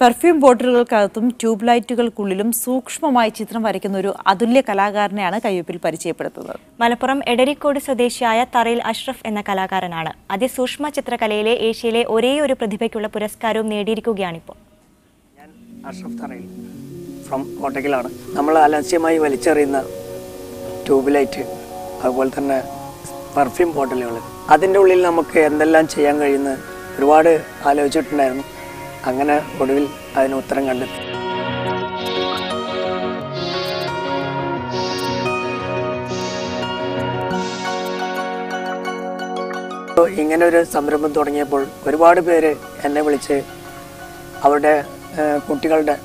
Perfume ബോട്ടിലുകൾക്കകത്തും tube ലൈറ്റുകൾക്കുള്ളിലും സൂക്ഷ്മമായി ചിത്രം വരയ്ക്കുന്ന ഒരു അതുല്യ കലാകാരനെയാണ് കയ്യൊപ്പിൽ പരിചയപ്പെടുത്തുന്നത്. മലപ്പുറം എടരിക്കോട് സ്വദേശിയായ തറയിൽ അഷ്റഫ് എന്ന കലാകാരനാണ്. അതിസൂക്ഷ്മ ചിത്രകലയിലെ ഏഷ്യയിലെ ഒരേയൊരു പ്രതിഭയ്ക്കുള്ള പുരസ്കാരവും നേടിയിരിക്കുകയാണിപ്പോൾ. ഞാൻ അഷ്റഫ് തറയിൽ ഫ്രം കോട്ടക്കലാണ്. നമ്മൾ അലസ്യമായി വലിച്ചെറിയുന്ന ട്യൂബ് ലൈറ്റ്, അതുപോലെ തന്നെ പെർഫ്യൂം ബോട്ടിലുകൾ, അതിൻ്റെ ഉള്ളിൽ നമുക്ക് എന്തെല്ലാം ചെയ്യാൻ കഴിയുന്ന ഒരുപാട് ആലോചിച്ചിട്ടുണ്ടായിരുന്നു. അങ്ങനെ ഒടുവിൽ അതിന് ഉത്തരം കണ്ടെത്തി. ഇങ്ങനെ ഒരു സംരംഭം തുടങ്ങിയപ്പോൾ ഒരുപാട് പേര് എന്നെ വിളിച്ച് അവരുടെ കുട്ടികളുടെ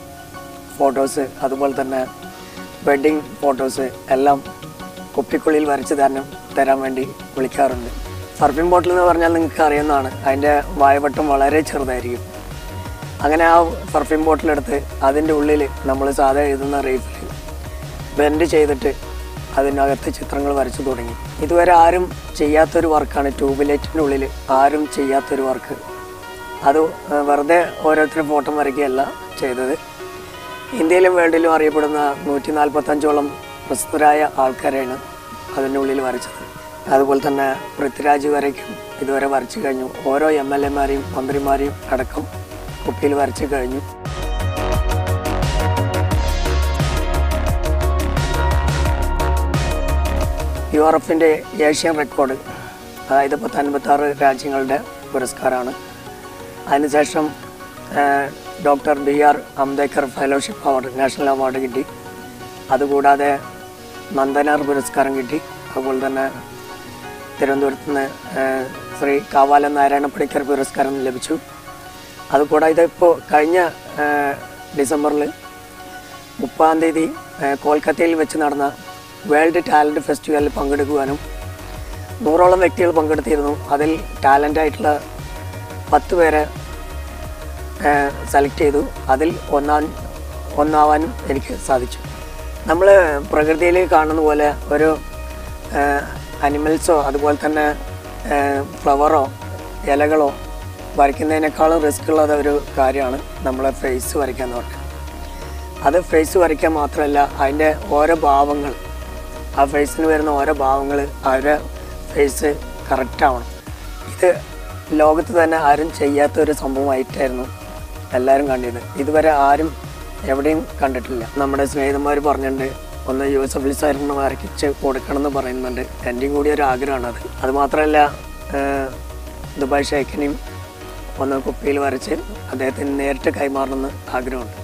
ഫോട്ടോസ്, അതുപോലെ തന്നെ വെഡ്ഡിങ് ഫോട്ടോസ് എല്ലാം കുപ്പിക്കുള്ളിൽ വരച്ച് തരാൻ വേണ്ടി വിളിക്കാറുണ്ട്. പെർഫ്യൂം ബോട്ടിൽ എന്ന് പറഞ്ഞാൽ നിങ്ങൾക്ക് അറിയുന്നതാണ്, അതിൻ്റെ വായവട്ടം വളരെ ചെറുതായിരിക്കും. അങ്ങനെ ആ പെർഫ്യൂം ബോട്ടിലെടുത്ത് അതിൻ്റെ ഉള്ളിൽ നമ്മൾ സാധാ എഴുതുന്ന റീഫിൽ ബെൻഡ് ചെയ്തിട്ട് അതിനകത്ത് ചിത്രങ്ങൾ വരച്ചു തുടങ്ങി. ഇതുവരെ ആരും ചെയ്യാത്തൊരു വർക്കാണ് ട്യൂബ് ലൈറ്റിൻ്റെ ഉള്ളിൽ ആരും ചെയ്യാത്തൊരു വർക്ക്. അത് വെറുതെ ഓരോരുത്തരും ഫോട്ടോ വരയ്ക്കുകയല്ല ചെയ്തത്. ഇന്ത്യയിലും വേൾഡിലും അറിയപ്പെടുന്ന 145ഓളം പ്രസിദ്ധരായ ആൾക്കാരെയാണ് അതിൻ്റെ ഉള്ളിൽ വരച്ചത്. അതുപോലെ തന്നെ പൃഥ്വിരാജ് വരയ്ക്കും ഇതുവരെ വരച്ചു കഴിഞ്ഞു. ഓരോ MLA-മാരെയും മന്ത്രിമാരെയും അടക്കം കുപ്പിയിൽ വരച്ചു കഴിഞ്ഞു. URF-ൻ്റെ ഏഷ്യൻ റെക്കോർഡ്, അതായത് 156 രാജ്യങ്ങളുടെ പുരസ്കാരമാണ്. അതിനുശേഷം doctor BR Ambedkar fellowship award, national award കിട്ടി. അതുകൂടാതെ നന്ദനാർ പുരസ്കാരം കിട്ടി. അതുപോലെ തന്നെ തിരുവനന്തപുരത്ത് നിന്ന് ശ്രീ കാവാലം നാരായണ പണിക്കർ പുരസ്കാരം ലഭിച്ചു. അതുകൂടാതെ ഇപ്പോൾ കഴിഞ്ഞ ഡിസംബറിൽ 30-ാം തീയതി കൊൽക്കത്തയിൽ വെച്ച് നടന്ന വേൾഡ് ടാലൻറ്റ് ഫെസ്റ്റിവലിൽ പങ്കെടുക്കുവാനും 100ഓളം വ്യക്തികൾ പങ്കെടുത്തിരുന്നു. അതിൽ ടാലൻ്റായിട്ടുള്ള 10 പേരെ സെലക്ട് ചെയ്തു. അതിൽ ഒന്നാവാനും എനിക്ക് സാധിച്ചു. നമ്മൾ പ്രകൃതിയിൽ കാണുന്ന പോലെ ഒരു അനിമൽസോ അതുപോലെ തന്നെ ഫ്ലവറോ ഇലകളോ വരയ്ക്കുന്നതിനേക്കാളും റിസ്ക് ഉള്ളത് ഒരു കാര്യമാണ് നമ്മളെ ഫേസ് വരയ്ക്കുക എന്ന് പറഞ്ഞാൽ. അത് ഫേസ് വരയ്ക്കാൻ മാത്രമല്ല, അതിൻ്റെ ഓരോ ഭാവങ്ങൾ, ആ ഫേസിന് വരുന്ന ഓരോ ഭാവങ്ങൾ, അവരുടെ ഫേസ് കറക്റ്റാവണം. ഇത് ലോകത്ത് തന്നെ ആരും ചെയ്യാത്തൊരു സംഭവമായിട്ടായിരുന്നു എല്ലാവരും കണ്ടത്. ഇതുവരെ ആരും എവിടെയും കണ്ടിട്ടില്ല. നമ്മുടെ സ്നേഹിതന്മാർ പറഞ്ഞിട്ടുണ്ട്, ഒന്ന് യൂസഫ് അലി സാറിന് വരയ്ച്ച് കൊടുക്കണമെന്ന് പറയുന്നുണ്ട്. എൻ്റെയും കൂടി ഒരു ആഗ്രഹമാണത്. അതുമാത്രമല്ല, ദുബായ് ഷെയ്ഖിനെയും ഒന്ന് കുപ്പിയിൽ വരച്ച് അദ്ദേഹത്തിന് നേരിട്ട് കൈമാറണമെന്ന് ആഗ്രഹമുണ്ട്.